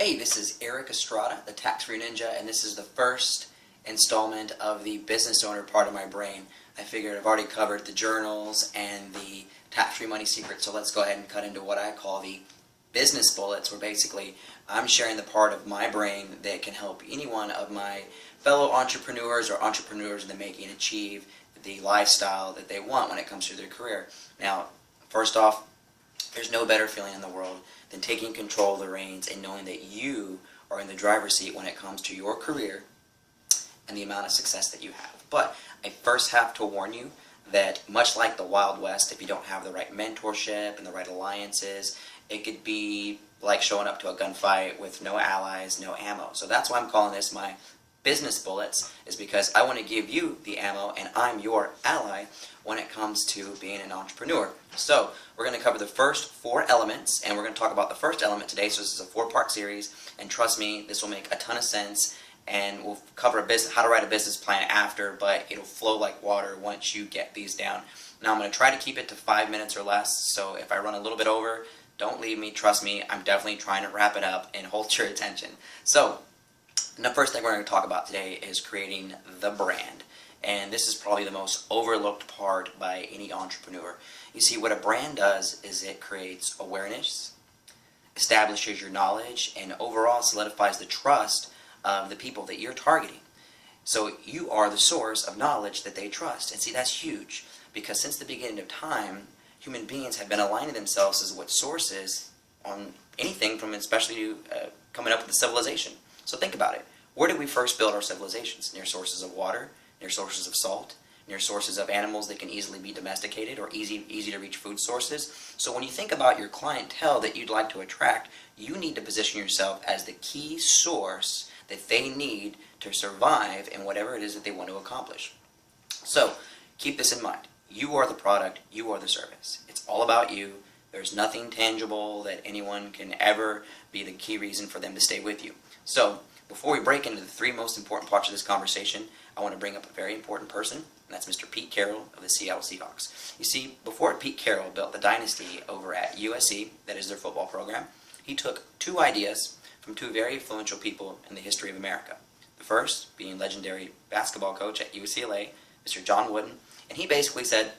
Hey, this is Eric Estrada, the Tax-Free Ninja, and this is the first installment of the business owner part of my brain. I figured I've already covered the journals and the tax-free money secrets, so let's go ahead and cut into what I call the business bullets, where basically I'm sharing the part of my brain that can help any one of my fellow entrepreneurs or entrepreneurs in the making achieve the lifestyle that they want when it comes to their career. Now, first off, there's no better feeling in the world than taking control of the reins and knowing that you are in the driver's seat when it comes to your career and the amount of success that you have. But I first have to warn you that much like the Wild West, if you don't have the right mentorship and the right alliances, it could be like showing up to a gunfight with no allies, no ammo. So that's why I'm calling this my business bullets, is because I want to give you the ammo and I'm your ally when it comes to being an entrepreneur. So we're going to cover the first 4 elements, and we're going to talk about the first element today. So this is a 4-part series, and trust me, this will make a ton of sense, and we'll cover how to write a business plan after, but it'll flow like water once you get these down. Now I'm going to try to keep it to 5 minutes or less, so if I run a little bit over, don't leave me. Trust me, I'm definitely trying to wrap it up and hold your attention. So the first thing we're going to talk about today is creating the brand. And this is probably the most overlooked part by any entrepreneur. You see, what a brand does is it creates awareness, establishes your knowledge, and overall solidifies the trust of the people that you're targeting. So you are the source of knowledge that they trust. And see, that's huge, because since the beginning of time, human beings have been aligning themselves as what source is on anything, from especially coming up with the civilization. So think about it. Where did we first build our civilizations? Near sources of water, near sources of salt, near sources of animals that can easily be domesticated, or easy to reach food sources. So when you think about your clientele that you'd like to attract, you need to position yourself as the key source that they need to survive in whatever it is that they want to accomplish. So keep this in mind. You are the product, you are the service. It's all about you. There's nothing tangible that anyone can ever be the key reason for them to stay with you. So before we break into the 3 most important parts of this conversation, I want to bring up a very important person, and that's Mr. Pete Carroll of the Seattle Seahawks. You see, before Pete Carroll built the dynasty over at USC, that is their football program, he took 2 ideas from 2 very influential people in the history of America. The first being legendary basketball coach at UCLA, Mr. John Wooden, and he basically said,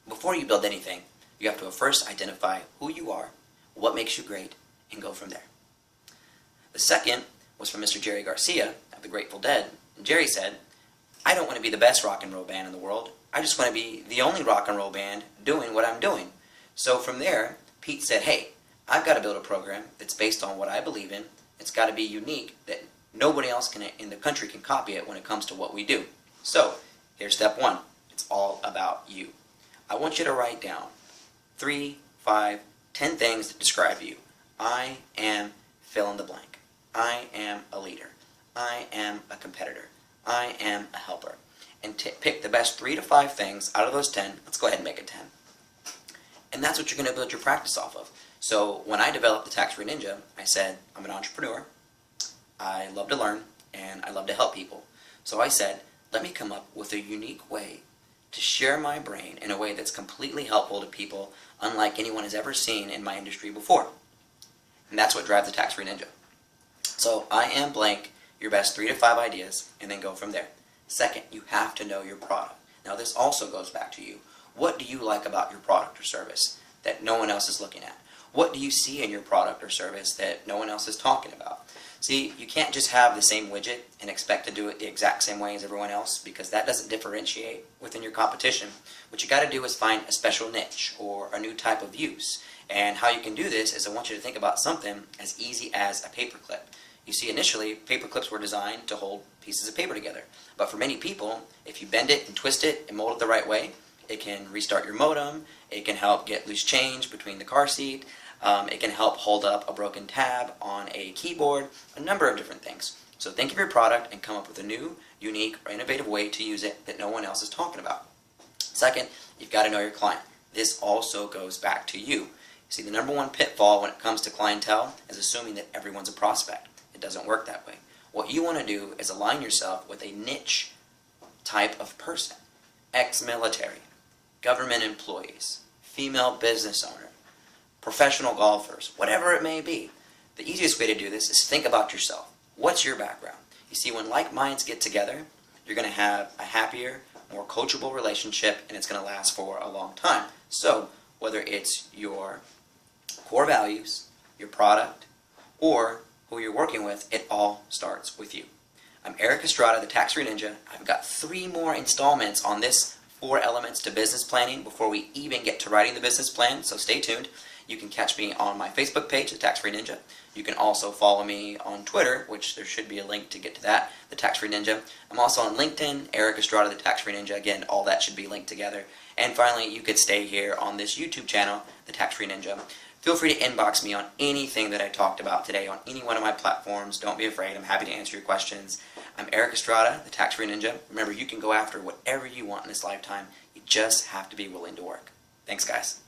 before you build anything, you have to first identify who you are, what makes you great, and go from there. The second was from Mr. Jerry Garcia of the Grateful Dead. And Jerry said, I don't want to be the best rock and roll band in the world. I just want to be the only rock and roll band doing what I'm doing. So from there, Pete said, hey, I've got to build a program that's based on what I believe in. It's got to be unique, that nobody else in the country can copy it when it comes to what we do. So here's step 1. It's all about you. I want you to write down 3, 5, 10 things that describe you. I am fill in the blank. I am a leader. I am a competitor. I am a helper. And pick the best 3 to 5 things out of those 10. Let's go ahead and make it 10. And that's what you're going to build your practice off of. So when I developed the Tax-Free Ninja, I said, I'm an entrepreneur. I love to learn, and I love to help people. So I said, let me come up with a unique way to share my brain in a way that's completely helpful to people, unlike anyone has ever seen in my industry before. And that's what drives the Tax-Free Ninja. So I am blank, your best 3 to 5 ideas, and then go from there. Second, you have to know your product. Now this also goes back to you. What do you like about your product or service that no one else is looking at? What do you see in your product or service that no one else is talking about? See, you can't just have the same widget and expect to do it the exact same way as everyone else, because that doesn't differentiate within your competition. What you got to do is find a special niche or a new type of use. And how you can do this is I want you to think about something as easy as a paperclip. You see, initially, paper clips were designed to hold pieces of paper together. But for many people, if you bend it and twist it and mold it the right way, it can restart your modem, it can help get loose change between the car seat, it can help hold up a broken tab on a keyboard, a number of different things. So think of your product and come up with a new, unique, or innovative way to use it that no one else is talking about. Second, you've got to know your client. This also goes back to you. See, the number 1 pitfall when it comes to clientele is assuming that everyone's a prospect. It doesn't work that way. What you want to do is align yourself with a niche type of person. Ex-military, government employees, female business owner, professional golfers, whatever it may be. The easiest way to do this is think about yourself. What's your background? You see, when like minds get together, you're going to have a happier, more coachable relationship, and it's going to last for a long time. So, whether it's your core values, your product, or who you're working with, it all starts with you. I'm Eric Estrada, the Tax Free Ninja. I've got 3 more installments on this 4 elements to business planning before we even get to writing the business plan, so stay tuned. You can catch me on my Facebook page, the Tax Free Ninja. You can also follow me on Twitter, which there should be a link to get to that, the Tax Free Ninja. I'm also on LinkedIn, Eric Estrada, the Tax Free Ninja. Again, all that should be linked together. And finally, you could stay here on this YouTube channel, the Tax Free Ninja. Feel free to inbox me on anything that I talked about today on any one of my platforms. Don't be afraid. I'm happy to answer your questions. I'm Eric Estrada, the Tax Free Ninja. Remember, you can go after whatever you want in this lifetime. You just have to be willing to work. Thanks, guys.